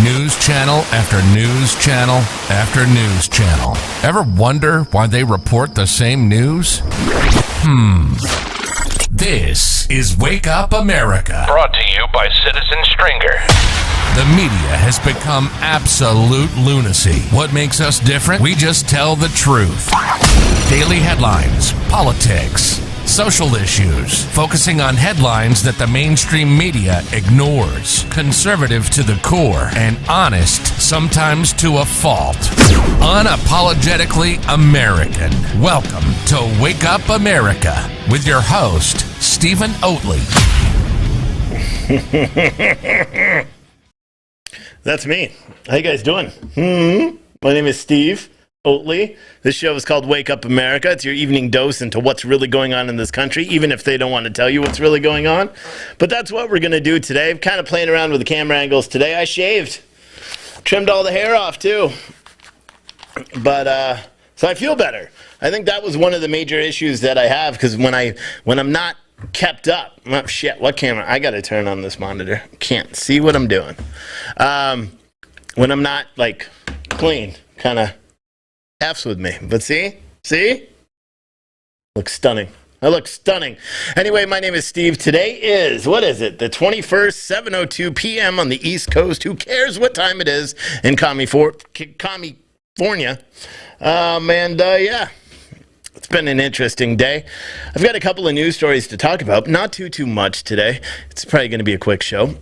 News channel after news channel after news channel. Ever wonder why they report the same news? This is Wake Up America. Brought to you by Citizen Stringer. The media has become absolute lunacy. What makes us different? We just tell the truth. Daily headlines, politics, social issues, focusing on headlines that the mainstream media ignores. Conservative to the core and honest, sometimes to a fault. Unapologetically American. Welcome to Wake Up America with your host, Stephen Oatley. That's me. How you guys doing? My name is Steve Oatley. This show is called Wake Up America. It's your evening dose into what's really going on in this country, even if they don't want to tell you what's really going on. But that's what we're going to do today. I'm kind of playing around with the camera angles today. I shaved. Trimmed all the hair off, too. But, so I feel better. I think that was one of the major issues that I have, because when I'm not kept up. Oh, shit, what camera? I got to turn on this monitor. Can't see what I'm doing. When I'm not, like, clean, kind of F's with me. But see? Looks stunning. I look stunning. Anyway, my name is Steve. Today is, what is it? The 21st, 7:02 p.m. on the East Coast. Who cares what time it is in California? Yeah. It's been an interesting day. I've got a couple of news stories to talk about. Not too much today. It's probably going to be a quick show.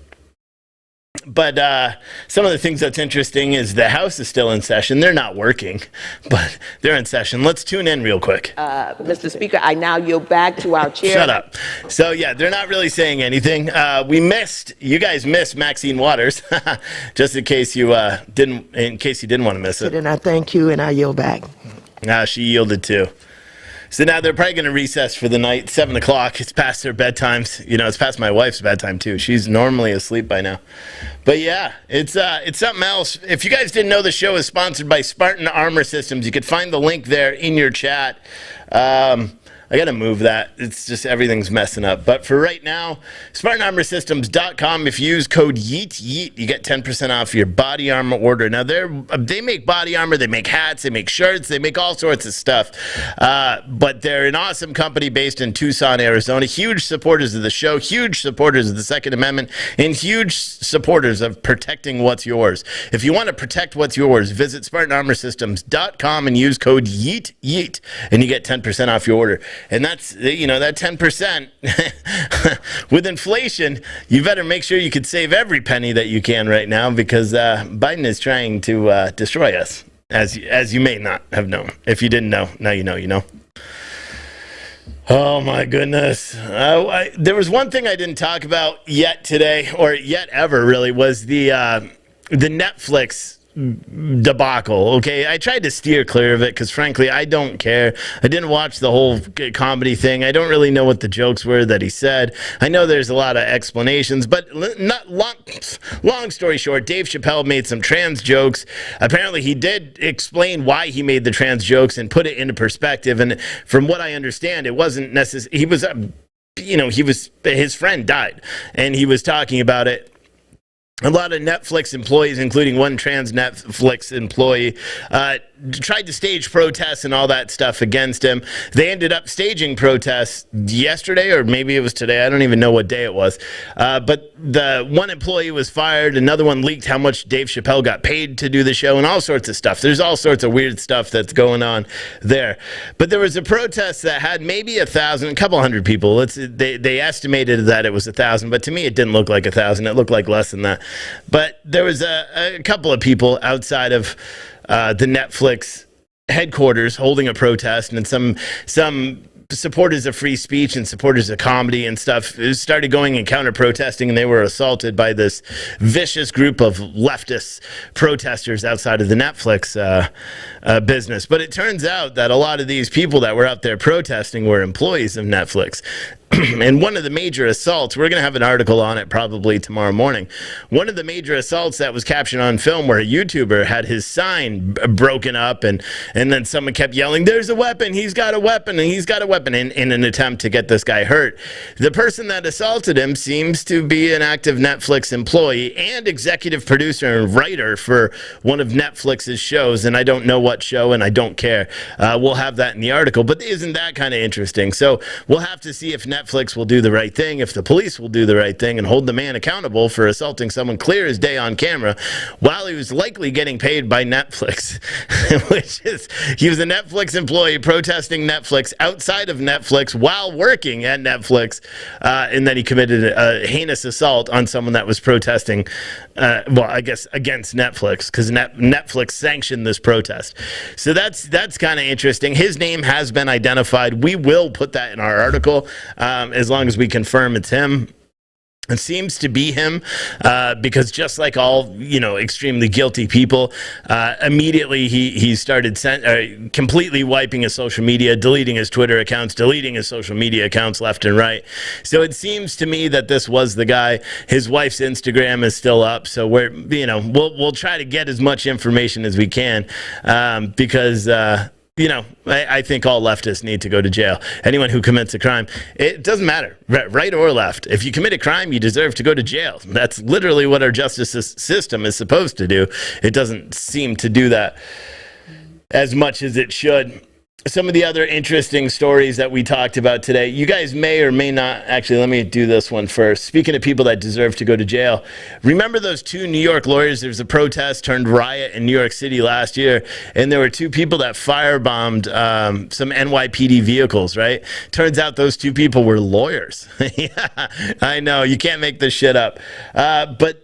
But some of the things that's interesting is the House is still in session. They're not working, but they're in session. Let's tune in real quick. Mr. Speaker, I now yield back to our chair. Shut up. So, yeah, they're not really saying anything. You guys missed Maxine Waters, just in case you didn't want to miss it. And I thank you, and I yield back. She yielded too. So now they're probably going to recess for the night, 7 o'clock. It's past their bedtimes. You know, it's past my wife's bedtime, too. She's normally asleep by now. But, yeah, it's something else. If you guys didn't know, the show is sponsored by Spartan Armor Systems. You could find the link there in your chat. I got to move that. It's just everything's messing up. But for right now, SpartanArmorSystems.com. If you use code YEET, you get 10% off your body armor order. Now, they make body armor, they make hats, they make shirts, they make all sorts of stuff. But they're an awesome company based in Tucson, Arizona. Huge supporters of the show, huge supporters of the Second Amendment, and huge supporters of protecting what's yours. If you want to protect what's yours, visit SpartanArmorSystems.com and use code YEET, and you get 10% off your order. And that's, that 10%, with inflation, you better make sure you could save every penny that you can right now, because Biden is trying to destroy us, as you may not have known. If you didn't know, now you know. Oh, my goodness. There was one thing I didn't talk about yet today, or yet ever, really, was the Netflix debacle. Okay, I tried to steer clear of it because frankly I don't care. I didn't watch the whole comedy thing. I don't really know what the jokes were that he said. I know there's a lot of explanations, but not long story short, Dave Chappelle made some trans jokes. Apparently he did explain why he made the trans jokes and put it into perspective, and from what I understand, it wasn't necessary. He was his friend died and he was talking about it. A lot of Netflix employees, including one trans Netflix employee, tried to stage protests and all that stuff against him. They ended up staging protests yesterday, or maybe it was today. I don't even know what day it was. But the one employee was fired. Another one leaked how much Dave Chappelle got paid to do the show and all sorts of stuff. There's all sorts of weird stuff that's going on there. But there was a protest that had maybe 1,000, a couple hundred people. They estimated that it was 1,000, but to me it didn't look like 1,000. It looked like less than that. But there was a couple of people outside of the Netflix headquarters holding a protest, and some supporters of free speech and supporters of comedy and stuff started going and counter-protesting, and they were assaulted by this vicious group of leftist protesters outside of the Netflix business. But it turns out that a lot of these people that were out there protesting were employees of Netflix. And one of the major assaults, we're going to have an article on it probably tomorrow morning. One of the major assaults that was captured on film where a YouTuber had his sign broken up, and then someone kept yelling, "There's a weapon, he's got a weapon, and he's got a weapon," in an attempt to get this guy hurt. The person that assaulted him seems to be an active Netflix employee and executive producer and writer for one of Netflix's shows, and I don't know what show, and I don't care. We'll have that in the article, but isn't that kind of interesting? So we'll have to see if Netflix will do the right thing, if the police will do the right thing and hold the man accountable for assaulting someone clear as day on camera while he was likely getting paid by Netflix, which is, he was a Netflix employee protesting Netflix outside of Netflix while working at Netflix, and then he committed a heinous assault on someone that was protesting, well, I guess against Netflix, because Netflix sanctioned this protest. So that's kind of interesting. His name has been identified. We will put that in our article, as long as we confirm it's him. It seems to be him, because just like all, extremely guilty people, immediately he started completely wiping his social media, deleting his Twitter accounts, deleting his social media accounts left and right. So it seems to me that this was the guy. His wife's Instagram is still up, so we'll try to get as much information as we can, because I think all leftists need to go to jail. Anyone who commits a crime, it doesn't matter, right or left. If you commit a crime, you deserve to go to jail. That's literally what our justice system is supposed to do. It doesn't seem to do that as much as it should. Some of the other interesting stories that we talked about today, you guys may or may not, actually, let me do this one first. Speaking of people that deserve to go to jail, remember those two New York lawyers? There was a protest turned riot in New York City last year, and there were two people that firebombed some NYPD vehicles, right? Turns out those two people were lawyers. Yeah, I know, you can't make this shit up. But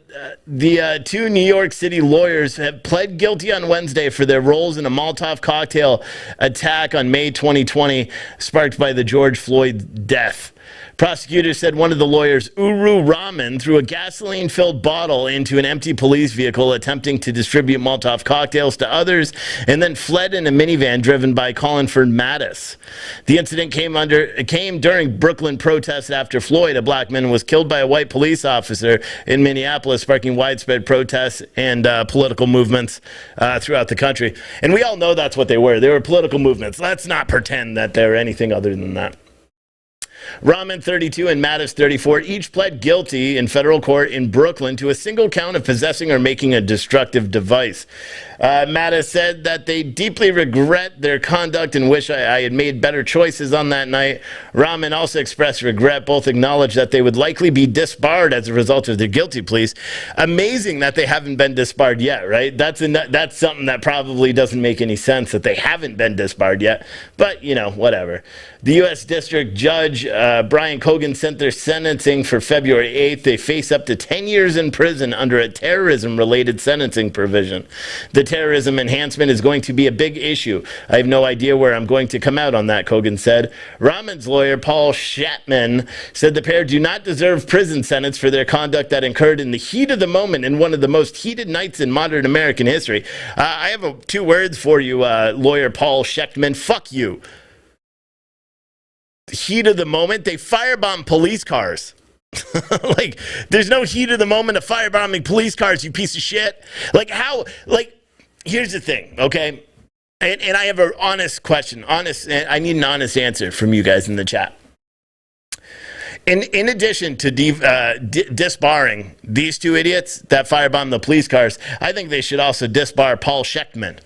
the two New York City lawyers have pled guilty on Wednesday for their roles in a Molotov cocktail attack on May 2020, sparked by the George Floyd death. Prosecutors said one of the lawyers, Uru Rahman, threw a gasoline-filled bottle into an empty police vehicle attempting to distribute Molotov cocktails to others, and then fled in a minivan driven by Collinford Mattis. The incident came during Brooklyn protests after Floyd, a black man, was killed by a white police officer in Minneapolis, sparking widespread protests and political movements throughout the country. And we all know that's what they were. They were political movements. Let's not pretend that they're anything other than that. Rahman, 32, and Mattis, 34, each pled guilty in federal court in Brooklyn to a single count of possessing or making a destructive device. Mattis said that they deeply regret their conduct and wish I had made better choices on that night. Rahman also expressed regret, both acknowledged that they would likely be disbarred as a result of their guilty pleas. Amazing that they haven't been disbarred yet, right? That's something that probably doesn't make any sense, that they haven't been disbarred yet. But, whatever. The U.S. District Judge Brian Cogan sent their sentencing for February 8th. They face up to 10 years in prison under a terrorism-related sentencing provision. The terrorism enhancement is going to be a big issue. I have no idea where I'm going to come out on that, Cogan said. Rahman's lawyer, Paul Shatman, said the pair do not deserve prison sentence for their conduct that occurred in the heat of the moment in one of the most heated nights in modern American history. I have two words for you, lawyer Paul Shatman. Fuck you. Heat of the moment, they firebomb police cars. Like, there's no heat of the moment of firebombing police cars, you piece of shit. Here's the thing, okay? And I have an honest question. I need an honest answer from you guys in the chat. In addition to disbarring these two idiots that firebombed the police cars, I think they should also disbar Paul Schechtman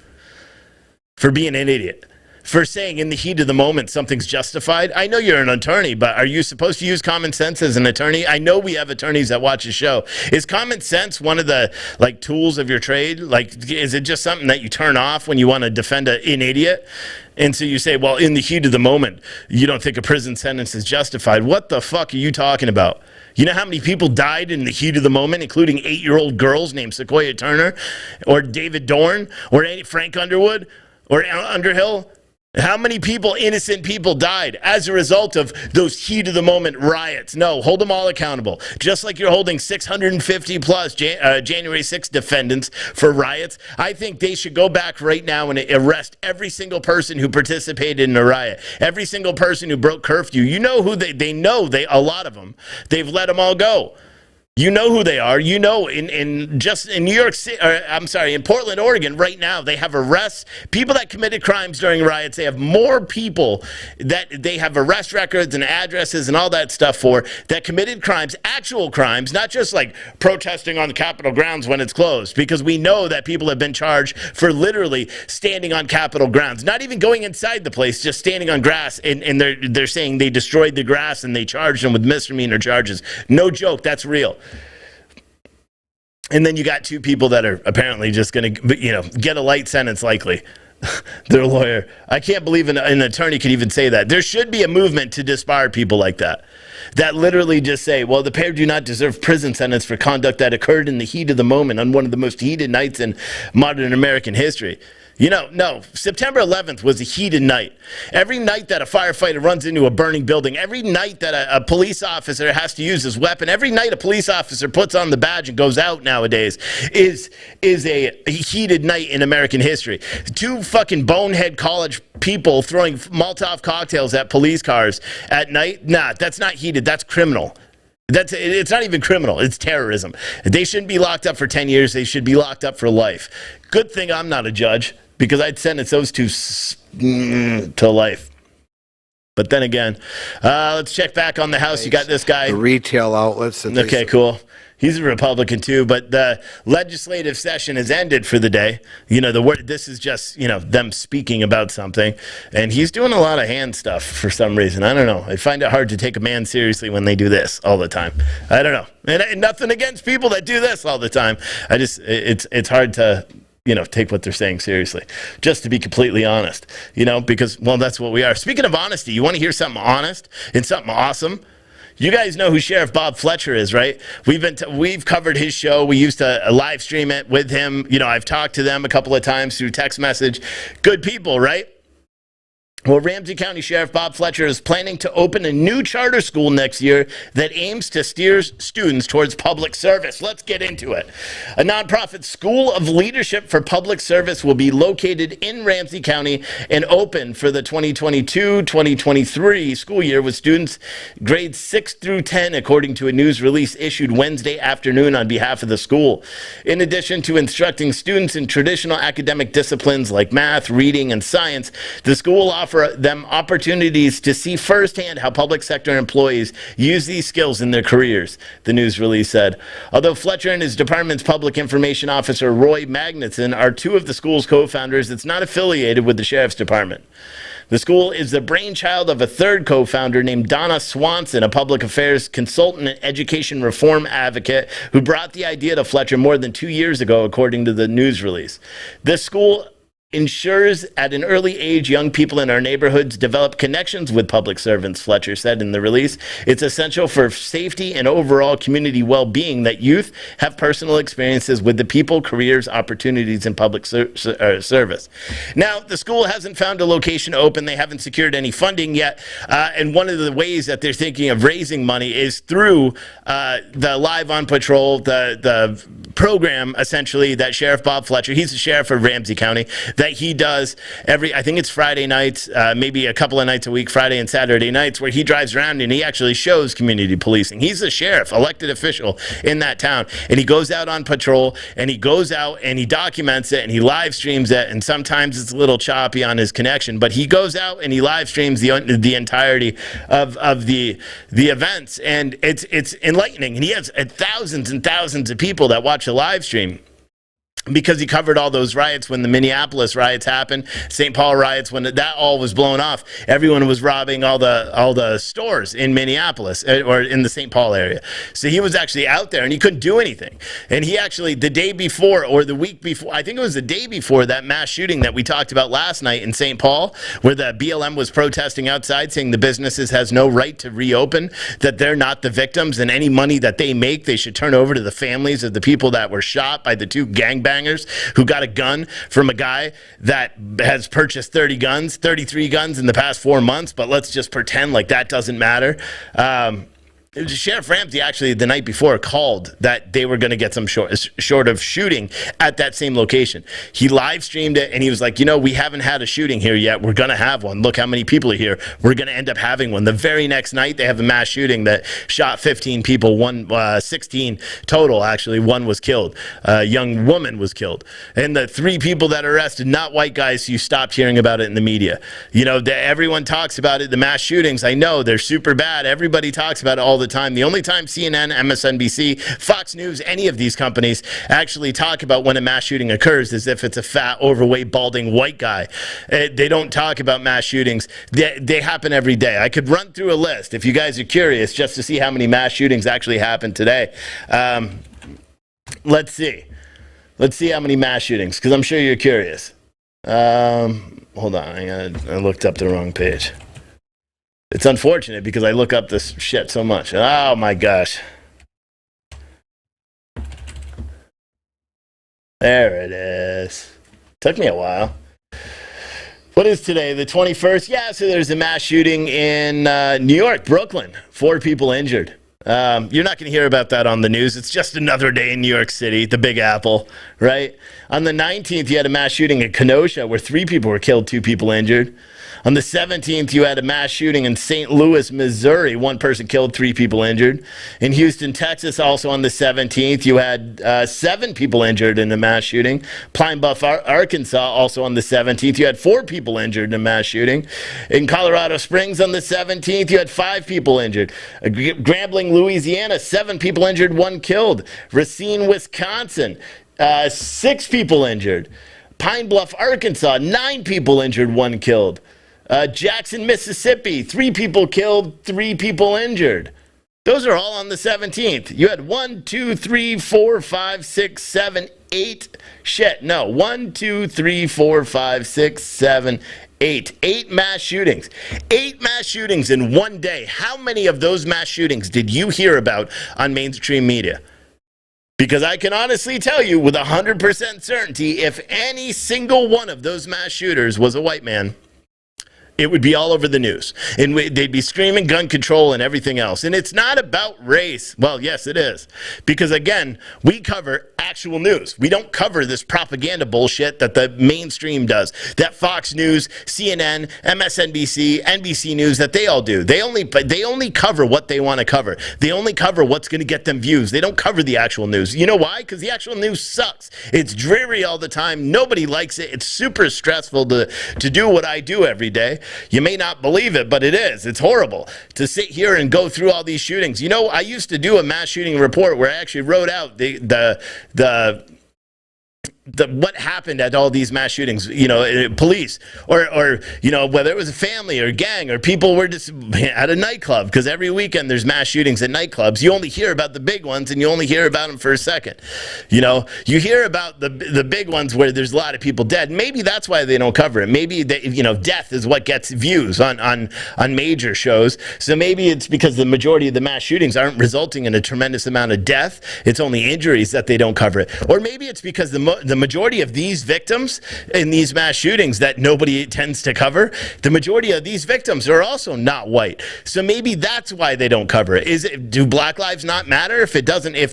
for being an idiot. For saying in the heat of the moment something's justified. I know you're an attorney, but are you supposed to use common sense as an attorney? I know we have attorneys that watch the show. Is common sense one of the tools of your trade? Is it just something that you turn off when you want to defend an idiot? And so you say, well, in the heat of the moment, you don't think a prison sentence is justified. What the fuck are you talking about? You know how many people died in the heat of the moment, including 8-year-old girls named Sequoia Turner, or David Dorn, or Frank Underwood, or Underhill? How many people, innocent people, died as a result of those heat-of-the-moment riots? No, hold them all accountable. Just like you're holding 650 plus January 6th defendants for riots, I think they should go back right now and arrest every single person who participated in a riot, every single person who broke curfew. You know who they know, a lot of them. They've let them all go. You know who they are. You know, in New York City, in Portland, Oregon, right now, they have arrests, people that committed crimes during riots. They have more people that they have arrest records and addresses and all that stuff for that committed crimes, actual crimes, not just like protesting on the Capitol grounds when it's closed, because we know that people have been charged for literally standing on Capitol grounds, not even going inside the place, just standing on grass, and they're saying they destroyed the grass and they charged them with misdemeanor charges. No joke, that's real. And then you got two people that are apparently just going to, get a light sentence likely. Their lawyer. I can't believe an attorney could even say that. There should be a movement to disbar people like that. That literally just say, well, the pair do not deserve prison sentence for conduct that occurred in the heat of the moment on one of the most heated nights in modern American history. No, September 11th was a heated night. Every night that a firefighter runs into a burning building, every night that a police officer has to use his weapon, every night a police officer puts on the badge and goes out nowadays is a heated night in American history. Two fucking bonehead college people throwing Molotov cocktails at police cars at night? Nah, that's not heated. That's criminal. It's not even criminal. It's terrorism. They shouldn't be locked up for 10 years. They should be locked up for life. Good thing I'm not a judge, because I'd sentence those two to life. But then again, let's check back on the House. You got this guy. The retail outlets. Okay, cool. He's a Republican too, but the legislative session has ended for the day. This is just, them speaking about something, and he's doing a lot of hand stuff for some reason. I don't know. I find it hard to take a man seriously when they do this all the time. I don't know. And nothing against people that do this all the time. It's hard to, take what they're saying seriously, just to be completely honest, because, well, that's what we are. Speaking of honesty, you want to hear something honest and something awesome? You guys know who Sheriff Bob Fletcher is, right? We've covered his show. We used to live stream it with him. I've talked to them a couple of times through text message. Good people, right? Well, Ramsey County Sheriff Bob Fletcher is planning to open a new charter school next year that aims to steer students towards public service. Let's get into it. A nonprofit school of leadership for public service will be located in Ramsey County and open for the 2022-2023 school year with students grades 6 through 10, according to a news release issued Wednesday afternoon on behalf of the school. In addition to instructing students in traditional academic disciplines like math, reading, and science, the school will offer them opportunities to see firsthand how public sector employees use these skills in their careers, the news release said. Although Fletcher and his department's public information officer, Roy Magnuson, are two of the school's co-founders, it's not affiliated with the sheriff's department. The school is the brainchild of a third co-founder named Donna Swanson, a public affairs consultant and education reform advocate who brought the idea to Fletcher more than 2 years ago, according to the news release. This school ensures at an early age young people in our neighborhoods develop connections with public servants, Fletcher said in the release. It's essential for safety and overall community well-being that youth have personal experiences with the people, careers, opportunities in public service. Now, the school hasn't found a location to open. They haven't secured any funding yet. And one of the ways that they're thinking of raising money is through the Live on Patrol, the program, essentially, that Sheriff Bob Fletcher, he's the sheriff of Ramsey County, that he does I think it's Friday nights, maybe a couple of nights a week, Friday and Saturday nights, where he drives around and he actually shows community policing. He's a sheriff, elected official in that town, and he goes out on patrol, and he goes out and he documents it, and he live streams it, and sometimes it's a little choppy on his connection, but he goes out and he live streams the entirety of the events, and it's enlightening, and he has thousands and thousands of people that watch the live stream. Because he covered all those riots when the Minneapolis riots happened, St. Paul riots, when that all was blown off, everyone was robbing all the stores in Minneapolis or in the St. Paul area. So he was actually out there and he couldn't do anything. And he actually, the day before or the week before, I think it was the day before that mass shooting that we talked about last night in St. Paul, where the BLM was protesting outside saying the businesses has no right to reopen, that they're not the victims, and any money that they make, they should turn over to the families of the people that were shot by the two gangbangers gangbangers who got a gun from a guy that has purchased 33 guns in the past 4 months, but let's just pretend like that doesn't matter. Sheriff Ramsey actually the night before called that they were going to get some short of shooting at that same location. He live streamed it and he was like, we haven't had a shooting here yet. We're going to have one. Look how many people are here. We're going to end up having one. The very next night they have a mass shooting that shot 15 people, 16 total actually. One was killed. A young woman was killed. And the 3 people that are arrested, not white guys, you stopped hearing about it in the media. Everyone talks about it. The mass shootings, I know they're super bad. Everybody talks about it all the time. The only time CNN, MSNBC, Fox News, any of these companies actually talk about when a mass shooting occurs is if it's a fat, overweight, balding white guy. They don't talk about mass shootings. They happen every day. I could run through a list if you guys are curious just to see how many mass shootings actually happened today. Let's see. Let's see how many mass shootings, because I'm sure you're curious. Hold on. I looked up the wrong page. It's unfortunate because I look up this shit so much. Oh my gosh. There it is. Took me a while. What is today, the 21st? Yeah, so there's a mass shooting in New York, Brooklyn. 4 people injured. You're not going to hear about that on the news. It's just another day in New York City, the Big Apple, right? On the 19th, you had a mass shooting in Kenosha where 3 people were killed, 2 people injured. On the 17th, you had a mass shooting in St. Louis, Missouri. 1 person killed, 3 people injured. In Houston, Texas, also on the 17th, you had 7 people injured in a mass shooting. Pine Bluff, Arkansas, also on the 17th, you had 4 people injured in a mass shooting. In Colorado Springs on the 17th, you had 5 people injured. Grambling, Louisiana, 7 people injured, 1 killed. Racine, Wisconsin, 6 people injured. Pine Bluff, Arkansas, 9 people injured, 1 killed. Jackson, Mississippi, 3 people killed, 3 people injured. Those are all on the 17th. You had 1, 2, 3, 4, 5, 6, 7, 8. 1, 2, 3, 4, 5, 6, 7, 8. 8 mass shootings. 8 mass shootings in one day. How many of those mass shootings did you hear about on mainstream media? Because I can honestly tell you with 100% certainty, if any single one of those mass shooters was a white man, it would be all over the news. And they'd be screaming gun control and everything else. And it's not about race. Well, yes, it is. Because, again, we cover actual news. We don't cover this propaganda bullshit that the mainstream does. That Fox News, CNN, MSNBC, NBC News, that they all do. They only cover what they want to cover. They only cover what's going to get them views. They don't cover the actual news. You know why? Because the actual news sucks. It's dreary all the time. Nobody likes it. It's super stressful to do what I do every day. You may not believe it, but it is. It's horrible to sit here and go through all these shootings. I used to do a mass shooting report where I actually wrote out the what happened at all these mass shootings, police or whether it was a family or a gang or people were just at a nightclub, because every weekend there's mass shootings at nightclubs. You only hear about the big ones and you only hear about them for a second. You hear about the big ones where there's a lot of people dead. Maybe that's why they don't cover it. Maybe death is what gets views on major shows. So maybe it's because the majority of the mass shootings aren't resulting in a tremendous amount of death. It's only injuries that they don't cover it. Or maybe it's because the majority of these victims in these mass shootings that nobody tends to cover, the majority of these victims are also not white. So maybe that's why they don't cover it. Do Black lives not matter if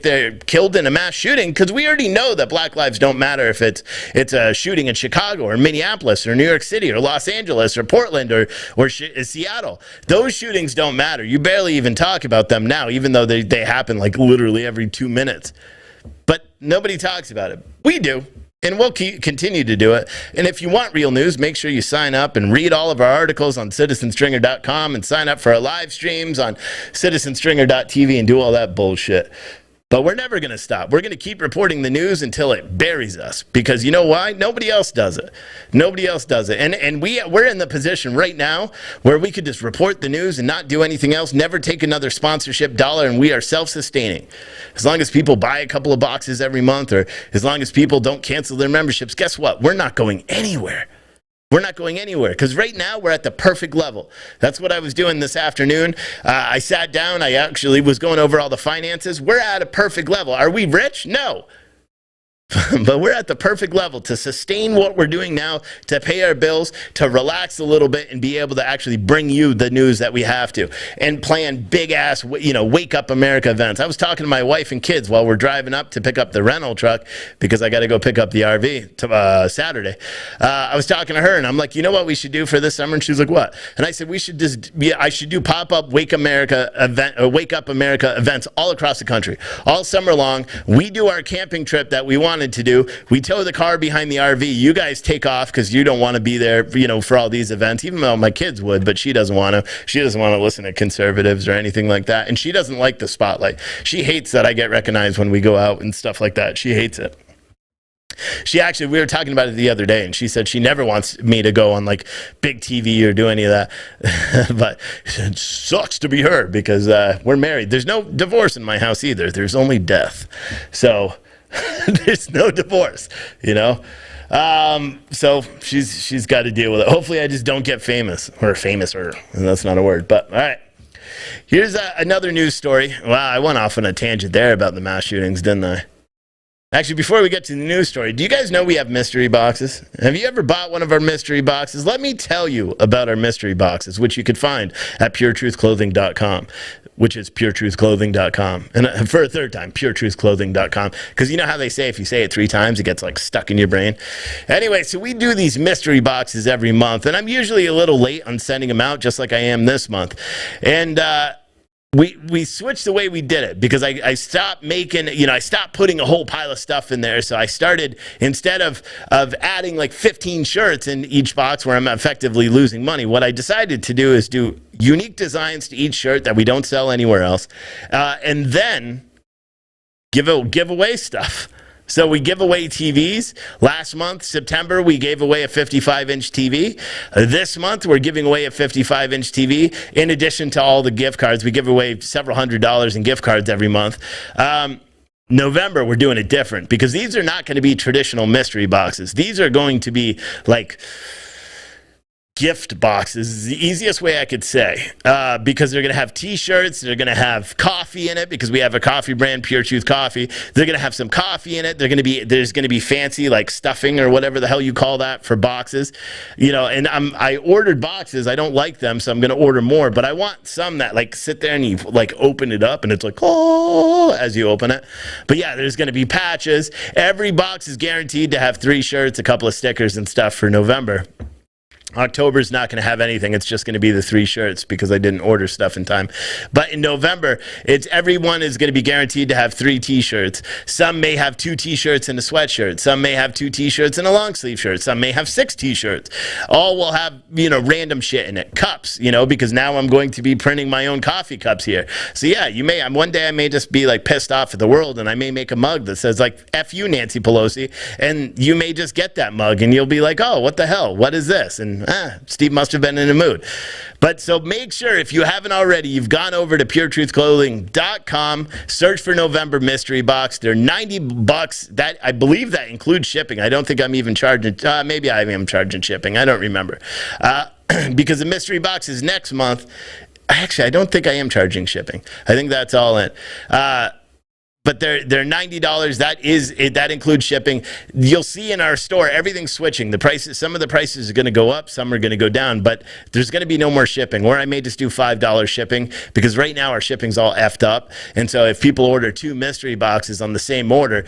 they're killed in a mass shooting? Because we already know that Black lives don't matter if it's a shooting in Chicago or Minneapolis or New York City or Los Angeles or Portland or Seattle. Those shootings don't matter. You barely even talk about them now, even though they happen like literally every 2 minutes. But nobody talks about it. We do. And we'll continue to do it. And if you want real news, make sure you sign up and read all of our articles on citizenstringer.com and sign up for our live streams on citizenstringer.tv and do all that bullshit. But we're never going to stop. We're going to keep reporting the news until it buries us. Because you know why? Nobody else does it. Nobody else does it. And we're in the position right now where we could just report the news and not do anything else, never take another sponsorship dollar, and we are self-sustaining. As long as people buy a couple of boxes every month, or as long as people don't cancel their memberships, guess what? We're not going anywhere. We're not going anywhere, because right now we're at the perfect level. That's what I was doing this afternoon. I sat down. I actually was going over all the finances. We're at a perfect level. Are we rich? No. But we're at the perfect level to sustain what we're doing now, to pay our bills, to relax a little bit and be able to actually bring you the news that we have to, and plan big ass, Wake Up America events. I was talking to my wife and kids while we're driving up to pick up the rental truck because I got to go pick up the RV Saturday. I was talking to her and I'm like, you know what we should do for this summer? And she's like, what? And I said, I should do pop-up Wake Up America events all across the country, all summer long. We do our camping trip that we wanted to do. We tow the car behind the RV. You guys take off because you don't want to be there, for all these events, even though my kids would, but she doesn't want to. She doesn't want to listen to conservatives or anything like that. And she doesn't like the spotlight. She hates that I get recognized when we go out and stuff like that. She hates it. We were talking about it the other day, and she said she never wants me to go on like big TV or do any of that. But it sucks to be her because we're married. There's no divorce in my house either. There's only death. So there's no divorce, So she's got to deal with it. Hopefully I just don't get famous, and that's not a word, but all right. Here's another news story. Wow, I went off on a tangent there about the mass shootings, didn't I? Actually, before we get to the news story, do you guys know we have mystery boxes? Have you ever bought one of our mystery boxes? Let me tell you about our mystery boxes, which you could find at puretruthclothing.com, which is puretruthclothing.com. And for a third time, puretruthclothing.com. Because you know how they say if you say it 3 times, it gets like stuck in your brain. Anyway, so we do these mystery boxes every month, and I'm usually a little late on sending them out, just like I am this month. And we switched the way we did it because I stopped making, I stopped putting a whole pile of stuff in there. So I started, instead of adding like 15 shirts in each box where I'm effectively losing money, what I decided to do is do unique designs to each shirt that we don't sell anywhere else, and then give away stuff. So we give away TVs. Last month, September, we gave away a 55-inch TV. This month, we're giving away a 55-inch TV. In addition to all the gift cards, we give away several $100s in gift cards every month. November, we're doing it different because these are not going to be traditional mystery boxes. These are going to be like gift boxes is the easiest way I could say, because they're going to have t-shirts, they're going to have coffee in it because we have a coffee brand, Pure Truth Coffee. They're going to have some coffee in it. There's going to be fancy like stuffing or whatever the hell you call that for boxes, and I ordered boxes. I don't like them, so I'm going to order more, but I want some that like sit there and you like open it up and it's like, oh, as you open it. But yeah, there's going to be patches. Every box is guaranteed to have 3 shirts, a couple of stickers and stuff for November. October's not going to have anything. It's just going to be the 3 shirts because I didn't order stuff in time. But in November, everyone is going to be guaranteed to have 3 t-shirts. Some may have 2 t-shirts and a sweatshirt. Some may have 2 t-shirts and a long sleeve shirt. Some may have 6 t-shirts. All will have, random shit in it. Cups, because now I'm going to be printing my own coffee cups here. So yeah, one day I may just be like pissed off at the world and I may make a mug that says like, F you, Nancy Pelosi. And you may just get that mug and you'll be like, oh, what the hell? What is this? And Steve must have been in a mood. But so make sure, if you haven't already, you've gone over to puretruthclothing.com, search for November Mystery Box. They're $90. That, I believe that includes shipping. I don't think I'm even charging, maybe I am charging shipping. I don't remember. Because the Mystery Box is next month. Actually, I don't think I am charging shipping. I think that's all in. But they're $90. That includes shipping. You'll see in our store everything's switching. The prices, some of the prices are going to go up, some are going to go down, but there's going to be no more shipping. Or I may just do $5 shipping because right now our shipping's all effed up. And so if people order 2 mystery boxes on the same order,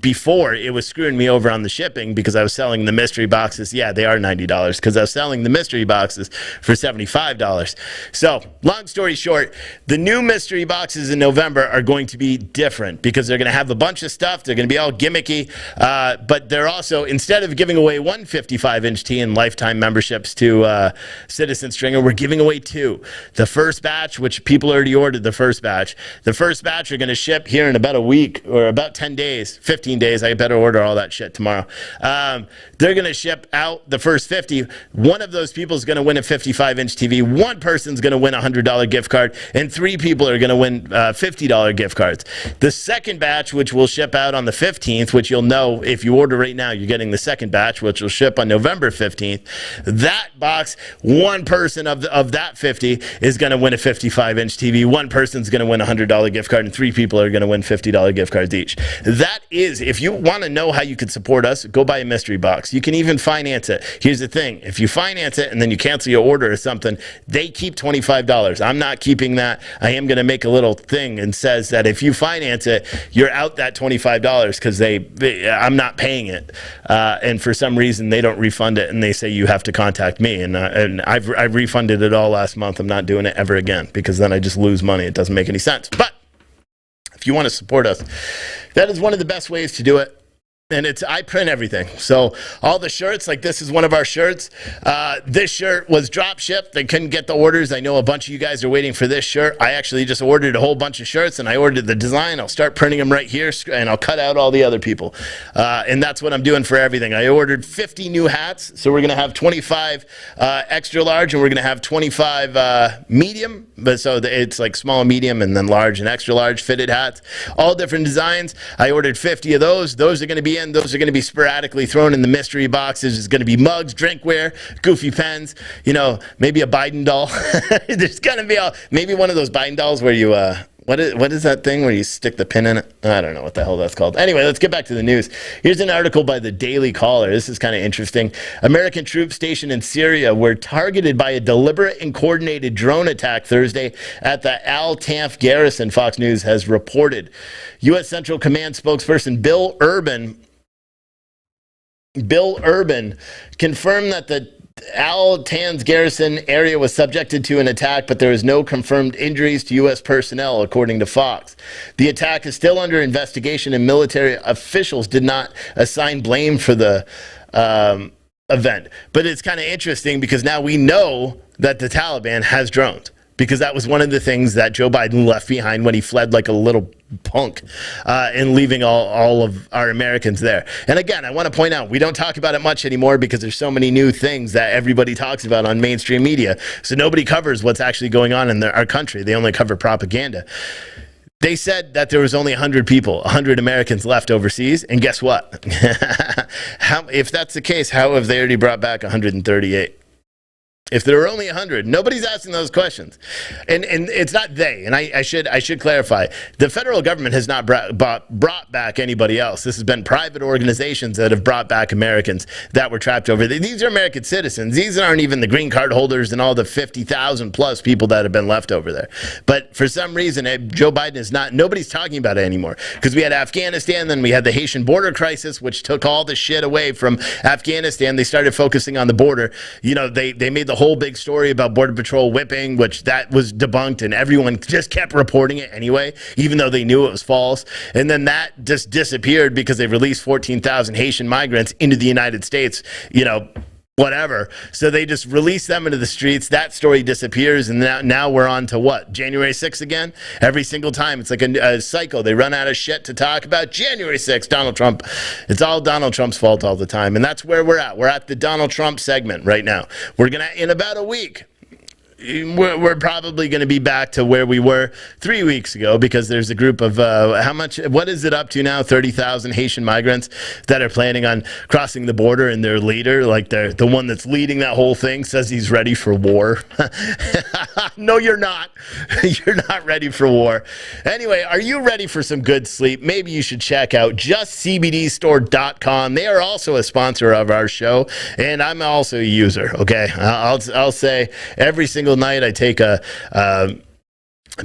before it was screwing me over on the shipping because I was selling the mystery boxes. Yeah, they are $90 because I was selling the mystery boxes for $75. So long story short, the new mystery boxes in November are going to be different, because they're going to have a bunch of stuff. They're going to be all gimmicky, but they're also, instead of giving away 1 55-inch tee and lifetime memberships to Citizen Stringer, we're giving away 2. The first batch, which people already ordered the first batch are going to ship here in about a week or about 10 days, 15 days. I better order all that shit tomorrow. They're going to ship out the first 50. One of those people is going to win a 55-inch TV. One person's going to win a $100 gift card, and 3 people are going to win $50 gift cards. The second batch, which will ship out on the 15th, which you'll know if you order right now, you're getting the second batch, which will ship on November 15th. That box, one person of that 50 is going to win a 55-inch TV. One person's going to win a $100 gift card, and 3 people are going to win $50 gift cards each. That is, if you want to know how you can support us, go buy a mystery box. You can even finance it. Here's the thing. If you finance it and then you cancel your order or something, they keep $25. I'm not keeping that. I am going to make a little thing and says that if you finance it, you're out that $25 because I'm not paying it. And for some reason, they don't refund it, and they say you have to contact me. And I've refunded it all last month. I'm not doing it ever again because then I just lose money. It doesn't make any sense. But if you want to support us, that is one of the best ways to do it. And I print everything. So all the shirts, like this is one of our shirts. This shirt was drop shipped. They couldn't get the orders. I know a bunch of you guys are waiting for this shirt. I actually just ordered a whole bunch of shirts, and I ordered the design. I'll start printing them right here, and I'll cut out all the other people. And that's what I'm doing for everything. I ordered 50 new hats. So we're going to have 25 extra large, and we're going to have 25 medium. But so it's like small, medium, and then large and extra large fitted hats. All different designs. I ordered 50 of those. Those are going to be in. Those are going to be sporadically thrown in the mystery boxes. There's going to be mugs, drinkware, goofy pens, maybe a Biden doll. There's going to be maybe one of those Biden dolls where you, what is that thing where you stick the pin in it? I don't know what the hell that's called. Anyway, let's get back to the news. Here's an article by the Daily Caller. This is kind of interesting. American troops stationed in Syria were targeted by a deliberate and coordinated drone attack Thursday at the Al-Tanf garrison, Fox News has reported. U.S. Central Command spokesperson Bill Urban confirmed that the Al-Tanf garrison area was subjected to an attack, but there is no confirmed injuries to U.S. personnel, according to Fox. The attack is still under investigation, and military officials did not assign blame for the event. But it's kind of interesting because now we know that the Taliban has drones, because that was one of the things that Joe Biden left behind when he fled like a little punk and leaving all of our Americans there. And again, I want to point out, we don't talk about it much anymore because there's so many new things that everybody talks about on mainstream media. So nobody covers what's actually going on in our country. They only cover propaganda. They said that there was only 100 people, 100 Americans left overseas. And guess what? If that's the case, how have they already brought back 138? If there are only 100, nobody's asking those questions. And it's not they. And I should clarify. The federal government has not brought back anybody else. This has been private organizations that have brought back Americans that were trapped over there. These are American citizens. These aren't even the green card holders and all the 50,000 plus people that have been left over there. But for some reason, Joe Biden is not, nobody's talking about it anymore. Because we had Afghanistan, then we had the Haitian border crisis, which took all the shit away from Afghanistan. They started focusing on the border. They made the whole big story about Border Patrol whipping, which that was debunked, and everyone just kept reporting it anyway, even though they knew it was false. And then that just disappeared because they released 14,000 Haitian migrants into the United States, whatever. So they just release them into the streets. That story disappears, and now we're on to what? January 6th again? Every single time. It's like a cycle. They run out of shit to talk about. January 6th, Donald Trump. It's all Donald Trump's fault all the time, and that's where we're at. We're at the Donald Trump segment right now. We're going to, in about a week, we're probably going to be back to where we were 3 weeks ago, because there's a group of what is it up to now? 30,000 Haitian migrants that are planning on crossing the border, and their leader, like the one that's leading that whole thing, says he's ready for war. No, you're not. You're not ready for war. Anyway, are you ready for some good sleep? Maybe you should check out justcbdstore.com. They are also a sponsor of our show, and I'm also a user. Okay, I'll say every single night I take a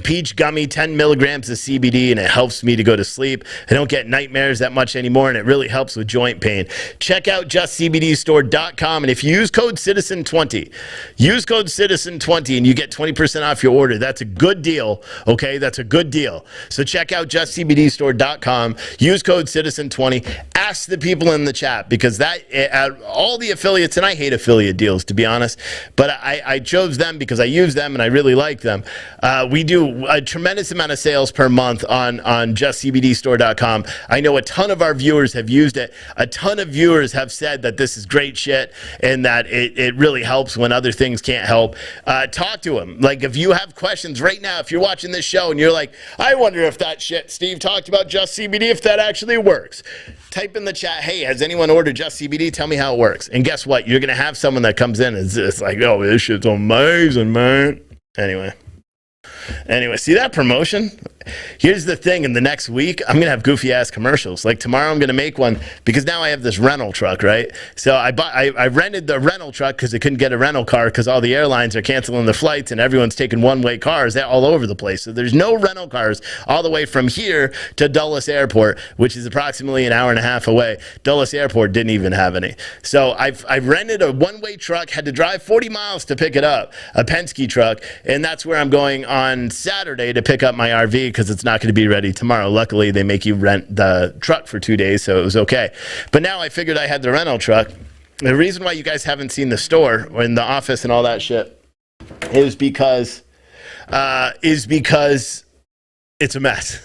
peach gummy, 10 milligrams of CBD, and it helps me to go to sleep. I don't get nightmares that much anymore, and it really helps with joint pain. Check out justcbdstore.com, and if you use code CITIZEN20, and you get 20% off your order. That's a good deal, okay? That's a good deal. So check out justcbdstore.com, use code CITIZEN20, ask the people in the chat, because all the affiliates, and I hate affiliate deals, to be honest, but I chose them because I use them and I really like them. We do do a tremendous amount of sales per month on justcbdstore.com. I know a ton of our viewers have used it. A ton of viewers have said that this is great shit and that it really helps when other things can't help. Talk to them. Like, if you have questions right now, if you're watching this show and you're like, I wonder if that shit Steve talked about Just CBD, if that actually works, type in the chat, hey, has anyone ordered Just CBD? Tell me how it works. And guess what? You're going to have someone that comes in and is just like, oh, this shit's amazing, man. Anyway, see that promotion? Here's the thing. In the next week, I'm going to have goofy ass commercials. Like tomorrow, I'm going to make one because now I have this rental truck, right? So I rented the rental truck because I couldn't get a rental car because all the airlines are canceling the flights and everyone's taking one-way cars all over the place. So there's no rental cars all the way from here to Dulles Airport, which is approximately an hour and a half away. Dulles Airport didn't even have any. So I've rented a one-way truck, had to drive 40 miles to pick it up, a Penske truck, and that's where I'm going on Saturday to pick up my RV because it's not going to be ready tomorrow. Luckily, they make you rent the truck for 2 days, so it was okay. But now I figured I had the rental truck. The reason why you guys haven't seen the store or in the office and all that shit is because it's a mess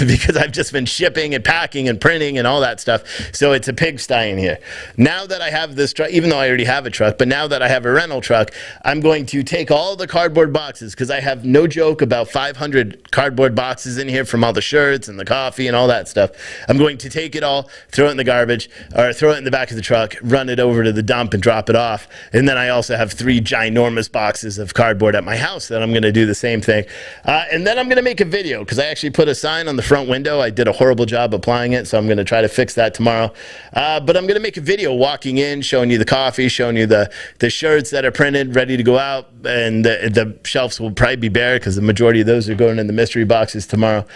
because I've just been shipping and packing and printing and all that stuff. So it's a pigsty in here. Now that I have this truck, even though I already have a truck, but now that I have a rental truck, I'm going to take all the cardboard boxes because I have, no joke, about 500 cardboard boxes in here from all the shirts and the coffee and all that stuff. I'm going to take it all, throw it in the garbage or throw it in the back of the truck, run it over to the dump and drop it off. And then I also have 3 ginormous boxes of cardboard at my house that I'm going to do the same thing. And then I'm going to make a video because I actually put a sign on the front window. I did a horrible job applying it, so I'm going to try to fix that tomorrow. But I'm going to make a video walking in, showing you the coffee, showing you the shirts that are printed, ready to go out, and the shelves will probably be bare because the majority of those are going in the mystery boxes tomorrow.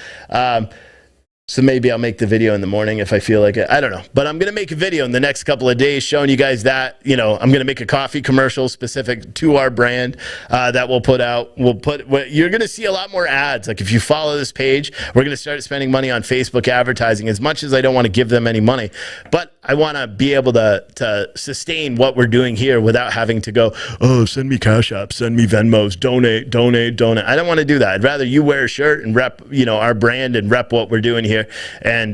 So maybe I'll make the video in the morning if I feel like it. I don't know. But I'm going to make a video in the next couple of days showing you guys that. I'm going to make a coffee commercial specific to our brand that we'll put out. You're going to see a lot more ads. Like if you follow this page, we're going to start spending money on Facebook advertising, as much as I don't want to give them any money. But I want to be able to sustain what we're doing here without having to go, oh, send me Cash App, send me Venmos, donate. I don't want to do that. I'd rather you wear a shirt and rep, our brand and rep what we're doing here and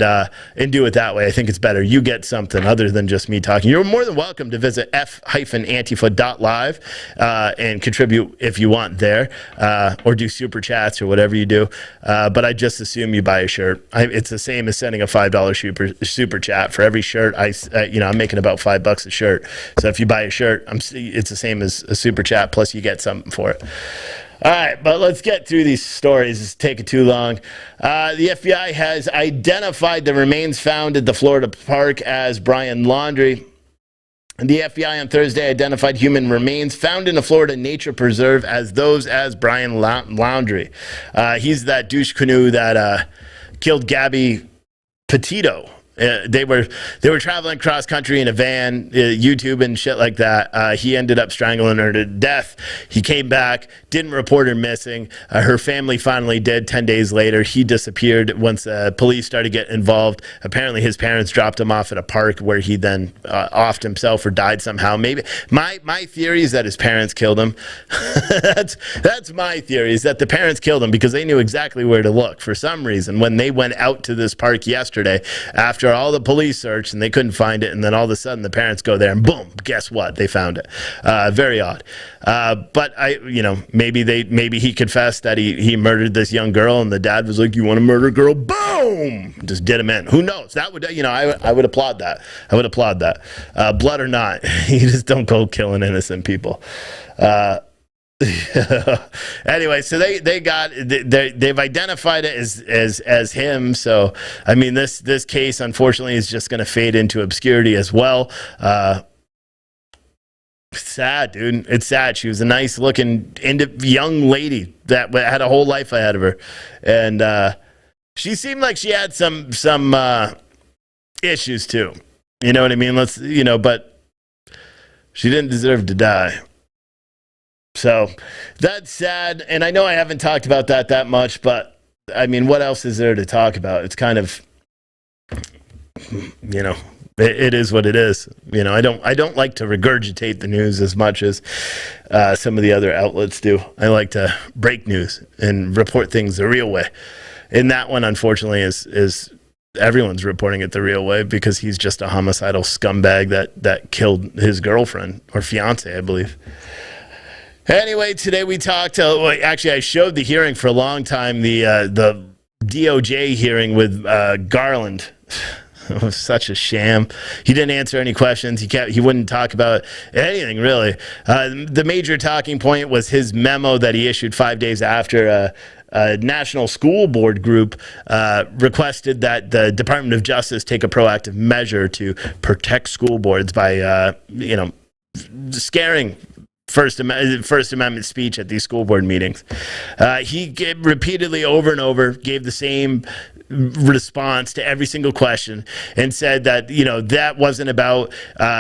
do it that way. I think it's better. You get something other than just me talking. You're more than welcome to visit f-antifa.live and contribute if you want there or do super chats or whatever you do. But I just assume you buy a shirt. It's the same as sending a $5 super chat. For every shirt, I'm making about $5 a shirt. So if you buy a shirt, it's the same as a super chat, plus you get something for it. All right, but let's get through these stories. It's taking too long. The FBI has identified the remains found at the Florida park as Brian Laundrie. The FBI on Thursday identified human remains found in a Florida nature preserve as Brian Laundrie. He's that douche canoe that killed Gabby Petito. They were traveling cross country in a van, YouTube and shit like that. He ended up strangling her to death. He came back, didn't report her missing. Her family finally did. 10 days later, he disappeared once police started getting involved. Apparently, his parents dropped him off at a park where he then offed himself or died somehow. Maybe my theory is that his parents killed him. That's my theory, is that the parents killed him because they knew exactly where to look. For some reason, when they went out to this park yesterday, after all the police searched and they couldn't find it, and then all of a sudden the parents go there and boom, guess what? They found it. Very odd. But maybe he confessed that he murdered this young girl, and the dad was like, "You want to murder a girl?" Boom! Just did him in. Who knows? That would, I would applaud that. Blood or not, you just don't go killing innocent people. Anyway, so they've identified it as him. So I mean, this case unfortunately is just going to fade into obscurity as well. Sad, dude. It's sad. She was a nice looking young lady that had a whole life ahead of her, and she seemed like she had some issues too. You know what I mean? But she didn't deserve to die. So that's sad, and I know I haven't talked about that much, but I mean, what else is there to talk about? It's kind of, it is what it is. You know, I don't like to regurgitate the news as much as some of the other outlets do. I like to break news and report things the real way. And that one, unfortunately, is everyone's reporting it the real way because he's just a homicidal scumbag that killed his girlfriend or fiance, I believe. Anyway, today we talked. Actually, I showed the hearing for a long time. The DOJ hearing with Garland. It was such a sham. He didn't answer any questions. He wouldn't talk about anything, really. The major talking point was his memo that he issued 5 days after a national school board group requested that the Department of Justice take a proactive measure to protect school boards by, scaring First Amendment speech at these school board meetings. He repeatedly, over and over, gave the same response to every single question and said that, that wasn't about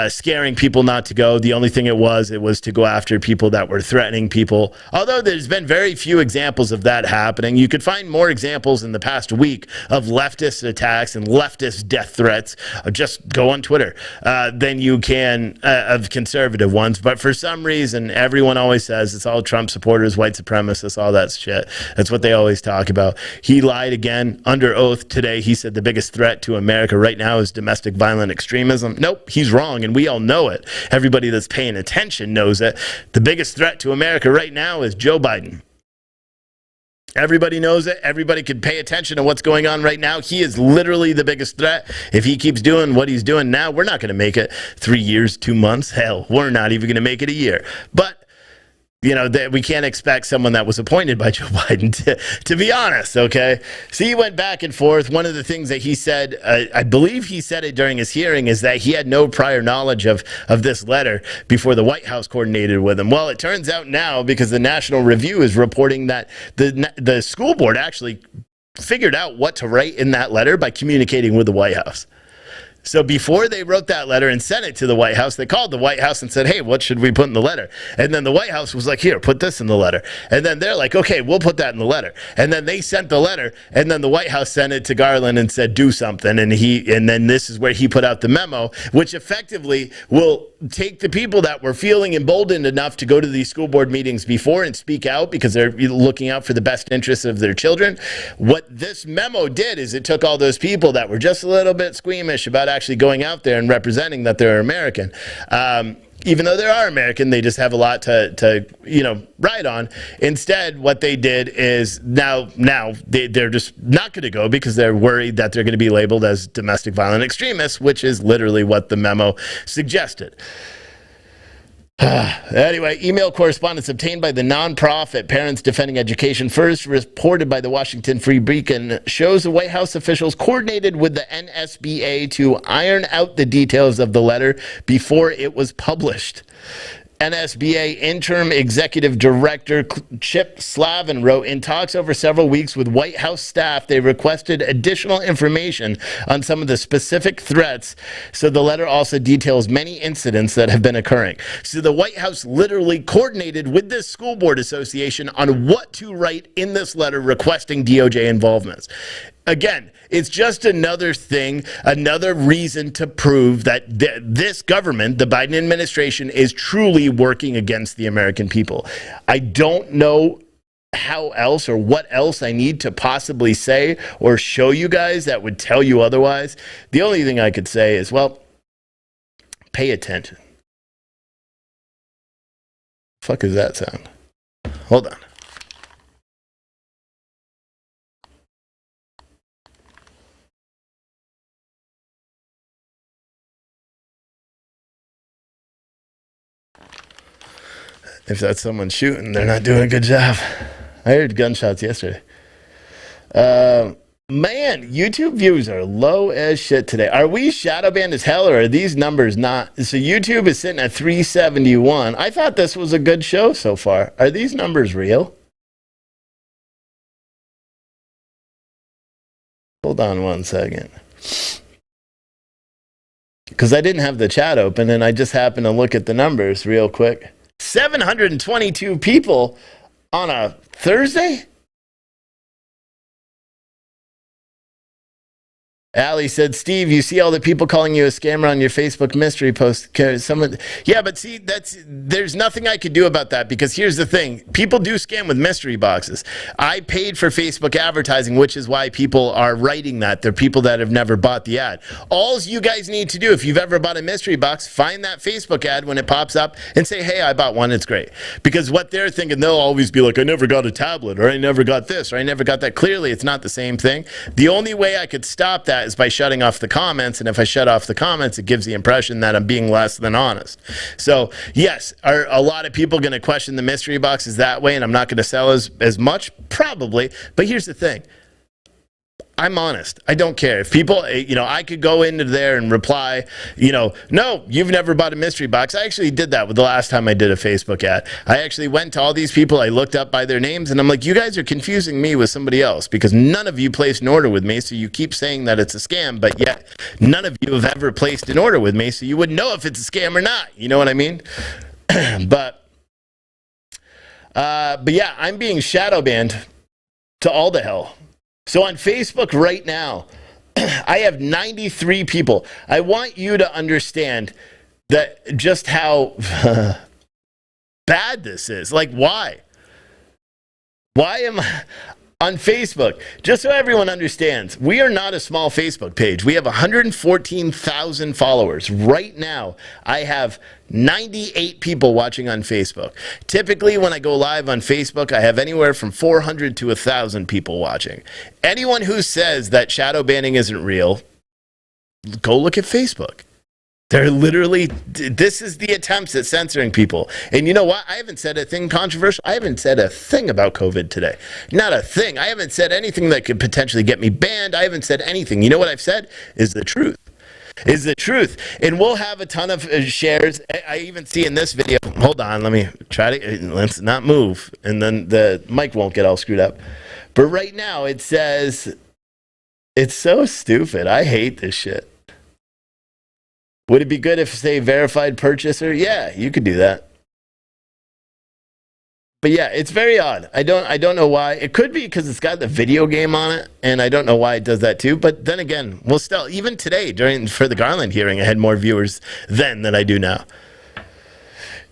scaring people not to go. The only thing it was to go after people that were threatening people. Although there's been very few examples of that happening. You could find more examples in the past week of leftist attacks and leftist death threats. Just go on Twitter than you can of conservative ones. But for some reason, everyone always says it's all Trump supporters, white supremacists, all that shit. That's what they always talk about. He lied again under oath today. He said the biggest threat to America right now is domestic violent extremism. Nope, he's wrong, and we all know it. Everybody that's paying attention knows it. The biggest threat to America right now is Joe Biden. Everybody knows it. Everybody can pay attention to what's going on right now. He is literally the biggest threat. If he keeps doing what he's doing now, we're not going to make it 3 years, 2 months. Hell, we're not even going to make it a year. But we can't expect someone that was appointed by Joe Biden to be honest, okay? So he went back and forth. One of the things that he said, I believe he said it during his hearing, is that he had no prior knowledge of this letter before the White House coordinated with him. Well, it turns out now, because the National Review is reporting that the school board actually figured out what to write in that letter by communicating with the White House. So before they wrote that letter and sent it to the White House, they called the White House and said, hey, what should we put in the letter? And then the White House was like, here, put this in the letter. And then they're like, okay, we'll put that in the letter. And then they sent the letter, and then the White House sent it to Garland and said, do something. And then this is where he put out the memo, which effectively will take the people that were feeling emboldened enough to go to these school board meetings before and speak out because they're looking out for the best interests of their children. What this memo did is it took all those people that were just a little bit squeamish about actually going out there and representing that they're American. Even though they are American, they just have a lot to ride on. Instead, what they did is now they're just not going to go because they're worried that they're going to be labeled as domestic violent extremists, which is literally what the memo suggested. Anyway, email correspondence obtained by the nonprofit Parents Defending Education First, reported by the Washington Free Beacon, shows the White House officials coordinated with the NSBA to iron out the details of the letter before it was published. NSBA Interim Executive Director Chip Slavin wrote, in talks over several weeks with White House staff, they requested additional information on some of the specific threats. So the letter also details many incidents that have been occurring. So the White House literally coordinated with this school board association on what to write in this letter requesting DOJ involvement. Again, it's just another thing, another reason to prove that this government, the Biden administration, is truly working against the American people. I don't know how else or what else I need to possibly say or show you guys that would tell you otherwise. The only thing I could say is, well, pay attention. Fuck does that sound? Hold on. If that's someone shooting, they're not doing a good job. I heard gunshots yesterday. Man, YouTube views are low as shit today. Are we shadow banned as hell, or are these numbers not? So YouTube is sitting at 371. I thought this was a good show so far. Are these numbers real? Hold on one second. Because I didn't have the chat open, and I just happened to look at the numbers real quick. 722 people on a Thursday? Allie said, Steve, you see all the people calling you a scammer on your Facebook mystery post. Yeah, but see, there's nothing I could do about that, because here's the thing. People do scam with mystery boxes. I paid for Facebook advertising, which is why people are writing that. They're people that have never bought the ad. All you guys need to do, if you've ever bought a mystery box, find that Facebook ad when it pops up and say, hey, I bought one. It's great. Because what they're thinking, they'll always be like, I never got a tablet, or I never got this, or I never got that. Clearly, it's not the same thing. The only way I could stop that is by shutting off the comments, and if I shut off the comments, it gives the impression that I'm being less than honest. So yes, are a lot of people going to question the mystery boxes that way, and I'm not going to sell as much? Probably. But here's the thing. I'm honest. I don't care. If people, I could go into there and reply, no, you've never bought a mystery box. I actually did that with the last time I did a Facebook ad. I actually went to all these people. I looked up by their names, and I'm like, you guys are confusing me with somebody else, because none of you placed an order with me, so you keep saying that it's a scam, but yet none of you have ever placed an order with me, so you wouldn't know if it's a scam or not. You know what I mean? But yeah, I'm being shadow banned to all the hell. So on Facebook right now, I have 93 people. I want you to understand that just how bad this is. Like, why? Why am I on Facebook? Just so everyone understands, we are not a small Facebook page. We have 114,000 followers. Right now, I have 98 people watching on Facebook. Typically, when I go live on Facebook, I have anywhere from 400 to 1,000 people watching. Anyone who says that shadow banning isn't real, go look at Facebook. They're literally, this is the attempts at censoring people. And you know what? I haven't said a thing controversial. I haven't said a thing about COVID today. Not a thing. I haven't said anything that could potentially get me banned. I haven't said anything. You know what I've said is the truth. Is the truth. And we'll have a ton of shares. I even see in this video, hold on, let me try to, let's not move. And then the mic won't get all screwed up. But right now it says, it's so stupid. I hate this shit. Would it be good if, say, verified purchaser? Yeah, you could do that. But yeah, it's very odd. I don't know why. It could be because it's got the video game on it, and I don't know why it does that too. But then again, we'll still, even today for the Garland hearing, I had more viewers then than I do now.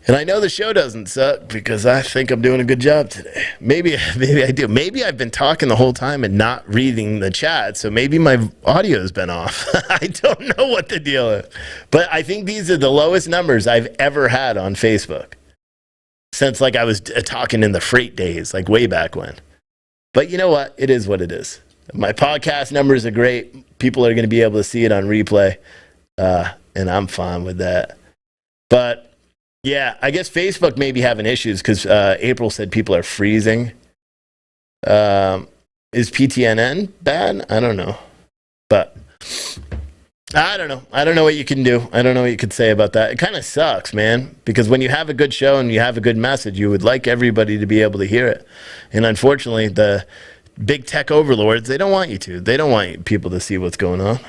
And I know the show doesn't suck because I think I'm doing a good job today. Maybe I do. Maybe I've been talking the whole time and not reading the chat, so maybe my audio's been off. I don't know what the deal is. But I think these are the lowest numbers I've ever had on Facebook since I was talking in the freight days, way back when. But you know what? It is what it is. My podcast numbers are great. People are going to be able to see it on replay, and I'm fine with that. But yeah, I guess Facebook may be having issues because April said people are freezing. Is PTNN bad? I don't know. But I don't know. I don't know what you can do. I don't know what you could say about that. It kind of sucks, man, because when you have a good show and you have a good message, you would like everybody to be able to hear it. And unfortunately, the big tech overlords, they don't want you to. They don't want people to see what's going on.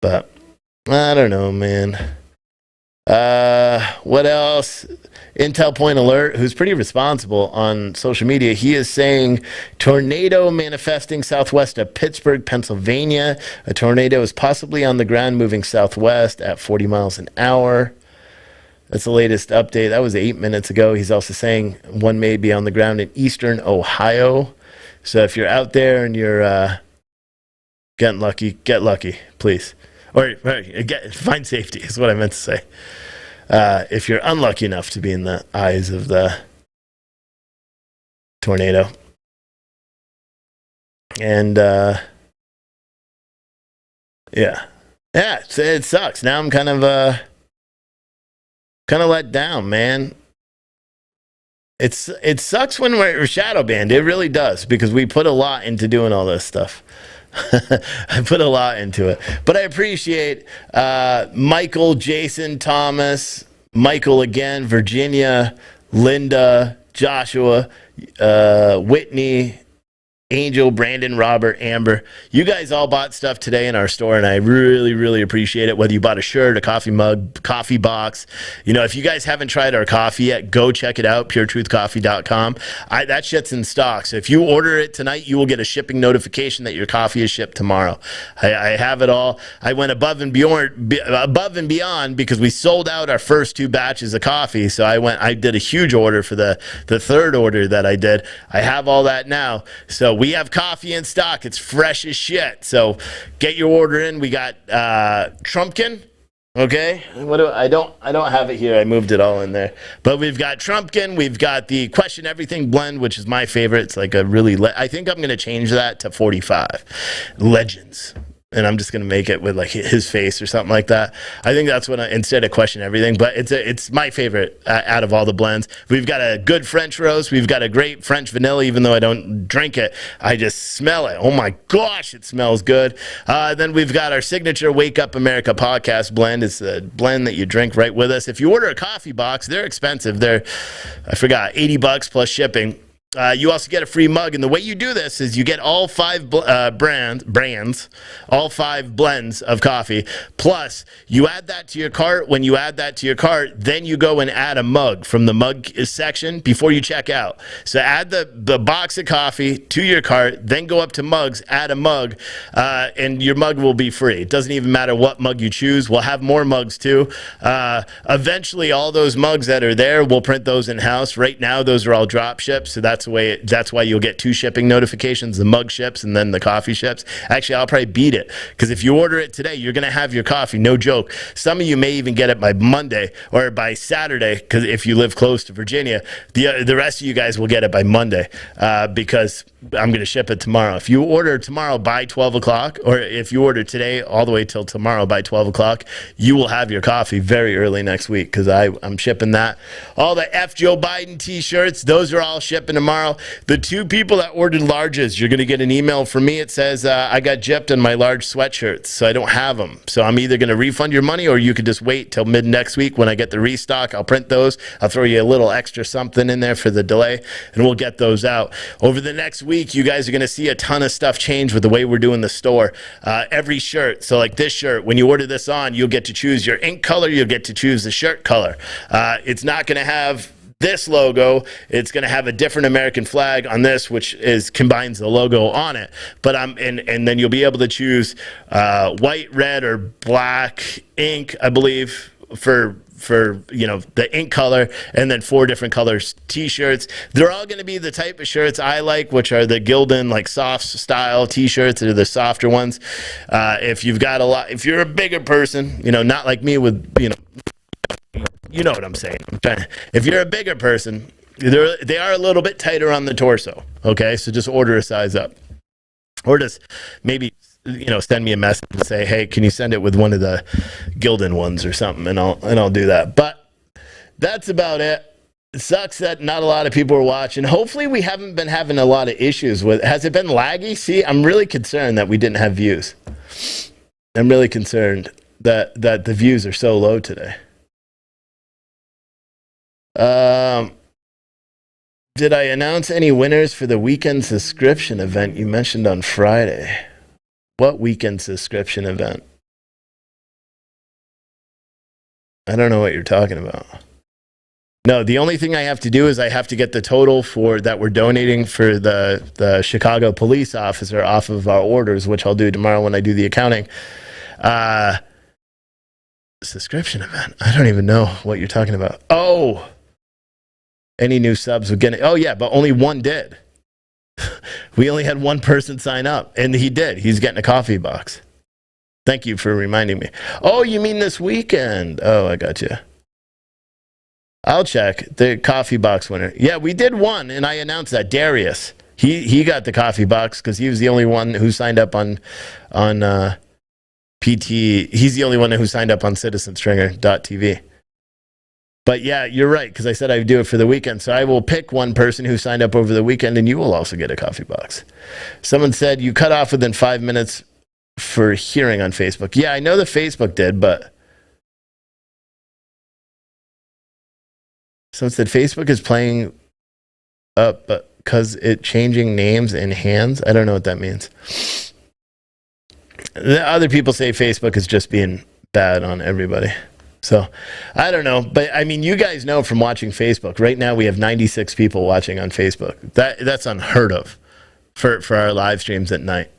But I don't know, man. What else? Intel Point Alert, who's pretty responsible on social media, he is saying tornado manifesting southwest of Pittsburgh, Pennsylvania. A tornado is possibly on the ground moving southwest at 40 miles an hour. That's the latest update. That was 8 minutes ago. He's also saying one may be on the ground in eastern Ohio. So if you're out there and you're getting lucky, get lucky, please. Or find safety is what I meant to say. If you're unlucky enough to be in the eyes of the tornado. And yeah, it sucks. Now I'm kind of let down, man. It sucks when we're shadow banned. It really does, because we put a lot into doing all this stuff. I put a lot into it. But I appreciate Michael, Jason, Thomas, Michael again, Virginia, Linda, Joshua, Whitney, Angel, Brandon, Robert, Amber, you guys all bought stuff today in our store, and I really, really appreciate it. Whether you bought a shirt, a coffee mug, coffee box, if you guys haven't tried our coffee yet, go check it out, puretruthcoffee.com. That shit's in stock. So if you order it tonight, you will get a shipping notification that your coffee is shipped tomorrow. I have it all. I went above and beyond because we sold out our first 2 batches of coffee. So I did a huge order for the third order that I did. I have all that now. So we have coffee in stock. It's fresh as shit. So get your order in. We got Trumpkin. Okay. I don't have it here. I moved it all in there. But we've got Trumpkin. We've got the Question Everything blend, which is my favorite. It's like a really I think I'm going to change that to 45 Legends. And I'm just going to make it with like his face or something like that. I think that's what instead of Question Everything, but it's my favorite out of all the blends. We've got a good French roast. We've got a great French vanilla, even though I don't drink it. I just smell it. Oh my gosh, it smells good. Then we've got our signature Wake Up America podcast blend. It's a blend that you drink right with us. If you order a coffee box, they're expensive. I forgot, $80 plus shipping. You also get a free mug, and the way you do this is you get all 5 brands, all 5 blends of coffee, plus you add that to your cart. When you add that to your cart, then you go and add a mug from the mug section before you check out. So add the box of coffee to your cart, then go up to mugs, add a mug, and your mug will be free. It doesn't even matter what mug you choose. We'll have more mugs too. Eventually, all those mugs that are there, we'll print those in-house. Right now, those are all drop ships, so that's why you'll get 2 shipping notifications, the mug ships and then the coffee ships. Actually, I'll probably beat it because if you order it today, you're going to have your coffee, no joke. Some of you may even get it by Monday or by Saturday because if you live close to Virginia, the rest of you guys will get it by Monday because I'm going to ship it tomorrow. If you order tomorrow by 12 o'clock or if you order today all the way till tomorrow by 12 o'clock, you will have your coffee very early next week because I'm shipping that. All the F Joe Biden t-shirts, those are all shipping tomorrow. The 2 people that ordered larges, you're going to get an email from me. It says I got gypped on my large sweatshirts, so I don't have them. So I'm either going to refund your money or you could just wait till mid next week when I get the restock. I'll print those. I'll throw you a little extra something in there for the delay, and we'll get those out. Over the next week, you guys are going to see a ton of stuff change with the way we're doing the store. Every shirt, so like this shirt, when you order this on, you'll get to choose your ink color. You'll get to choose the shirt color. It's not going to have this logo. It's going to have a different American flag on this, which combines the logo on it. But and then you'll be able to choose white, red, or black ink, I believe, for the ink color, and then 4 different colors t-shirts. They're all going to be the type of shirts I like, which are the Gildan like soft style t-shirts. They're the softer ones. If you're a bigger person, not like me with you know what I'm saying. If you're a bigger person, they are a little bit tighter on the torso. Okay, so just order a size up, or just maybe send me a message and say, hey, can you send it with one of the Gildan ones or something, and I'll do that. But that's about it. It sucks that not a lot of people are watching. Hopefully, we haven't been having a lot of issues with. Has it been laggy? See, I'm really concerned that we didn't have views. I'm really concerned that the views are so low today. Did I announce any winners for the weekend subscription event you mentioned on Friday? What weekend subscription event? I don't know what you're talking about. No, the only thing I have to do is I have to get the total for that we're donating for the Chicago police officer off of our orders, which I'll do tomorrow when I do the accounting. Subscription event. I don't even know what you're talking about. Oh, any new subs would get it. Oh, yeah, but only one did. We only had one person sign up, and he did. He's getting a coffee box. Thank you for reminding me. Oh, you mean this weekend? Oh, I got you. I'll check. The coffee box winner. Yeah, we did one, and I announced that. Darius. He got the coffee box because he was the only one who signed up on PT. He's the only one who signed up on citizenstringer.tv. But yeah, you're right, because I said I'd do it for the weekend. So I will pick one person who signed up over the weekend, and you will also get a coffee box. Someone said you cut off within 5 minutes for hearing on Facebook. Yeah, I know the Facebook did, but someone said Facebook is playing up, but because it changing names in hands. I don't know what that means. The other people say Facebook is just being bad on everybody. So I don't know, but I mean, you guys know from watching Facebook. Right now, we have 96 people watching on Facebook. That's unheard of for our live streams at night.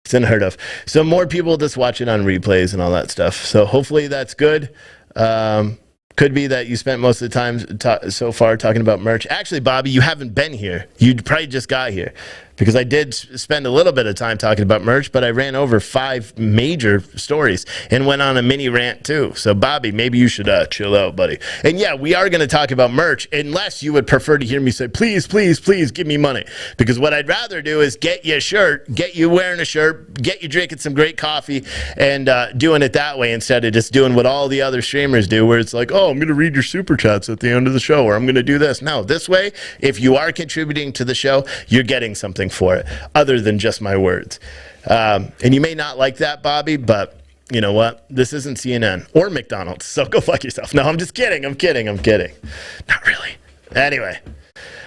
It's unheard of. So more people just watch it on replays and all that stuff. So hopefully that's good. Could be that you spent most of the time so far talking about merch. Actually, Bobby, you haven't been here. You probably just got here because I did spend a little bit of time talking about merch, but I ran over 5 major stories and went on a mini rant too. So, Bobby, maybe you should chill out, buddy. And yeah, we are going to talk about merch unless you would prefer to hear me say, please, please, please give me money. Because what I'd rather do is get you a shirt, get you wearing a shirt, get you drinking some great coffee and doing it that way instead of just doing what all the other streamers do where it's like, oh, I'm going to read your super chats at the end of the show or I'm going to do this. No, this way, if you are contributing to the show, you're getting something for it other than just my words. And you may not like that, Bobby, but you know what? This isn't CNN or McDonald's, so go fuck yourself. No, I'm just kidding. I'm kidding. Not really. Anyway,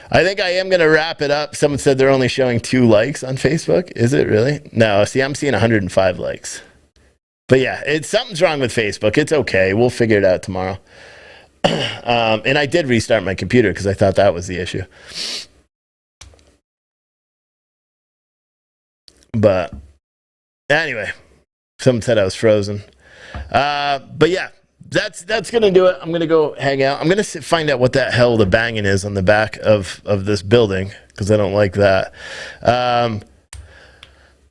I think I am going to wrap it up. Someone said they're only showing 2 likes on Facebook. Is it really? No, see, I'm seeing 105 likes. But yeah, something's wrong with Facebook. It's okay. We'll figure it out tomorrow. And I did restart my computer because I thought that was the issue. But anyway, someone said I was frozen. But yeah, that's going to do it. I'm going to go hang out. I'm going to find out what the hell the banging is on the back of this building because I don't like that.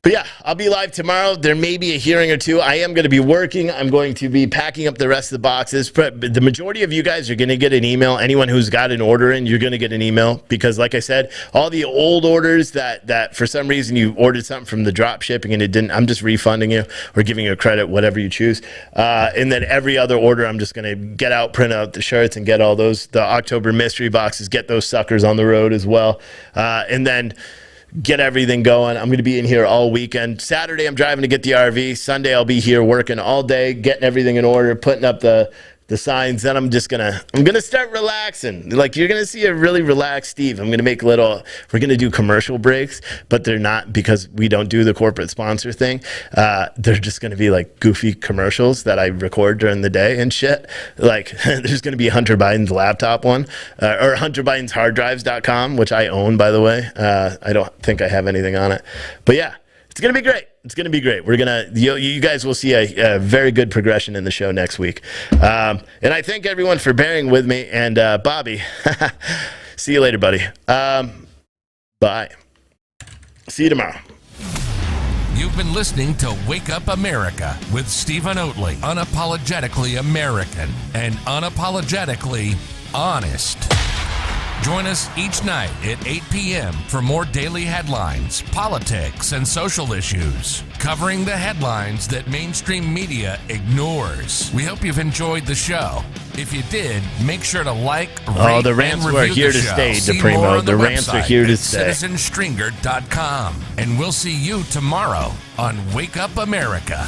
But yeah, I'll be live tomorrow. There may be a hearing or two. I am going to be working. I'm going to be packing up the rest of the boxes. But the majority of you guys are going to get an email. Anyone who's got an order in, you're going to get an email. Because like I said, all the old orders that for some reason you ordered something from the drop shipping and it didn't, I'm just refunding you or giving you a credit, whatever you choose. And then every other order, I'm just going to print out the shirts and get all those, the October mystery boxes, get those suckers on the road as well. And then get everything going. I'm going to be in here all weekend. Saturday, I'm driving to get the RV. Sunday, I'll be here working all day, getting everything in order, putting up the signs. Then I'm going to start relaxing. Like, you're going to see a really relaxed Steve. I'm going to make we're going to do commercial breaks, but they're not because we don't do the corporate sponsor thing. They're just going to be like goofy commercials that I record during the day and shit. Like, there's going to be Hunter Biden's laptop one, or Hunter Biden's harddrives.com, which I own, by the way. I don't think I have anything on it. But yeah, it's going to be great. It's going to be great. You guys will see a very good progression in the show next week. And I thank everyone for bearing with me. And Bobby, see you later, buddy. Bye. See you tomorrow. You've been listening to Wake Up America with Stephen Oatley. Unapologetically American and unapologetically honest. Join us each night at 8 p.m. for more daily headlines, politics, and social issues, covering the headlines that mainstream media ignores. We hope you've enjoyed the show. If you did, make sure to like, rate, the rants and were review here the to show. stay, See DePrimo. more on The rants were website here to at stay. citizenstringer.com. And we'll see you tomorrow on Wake Up America.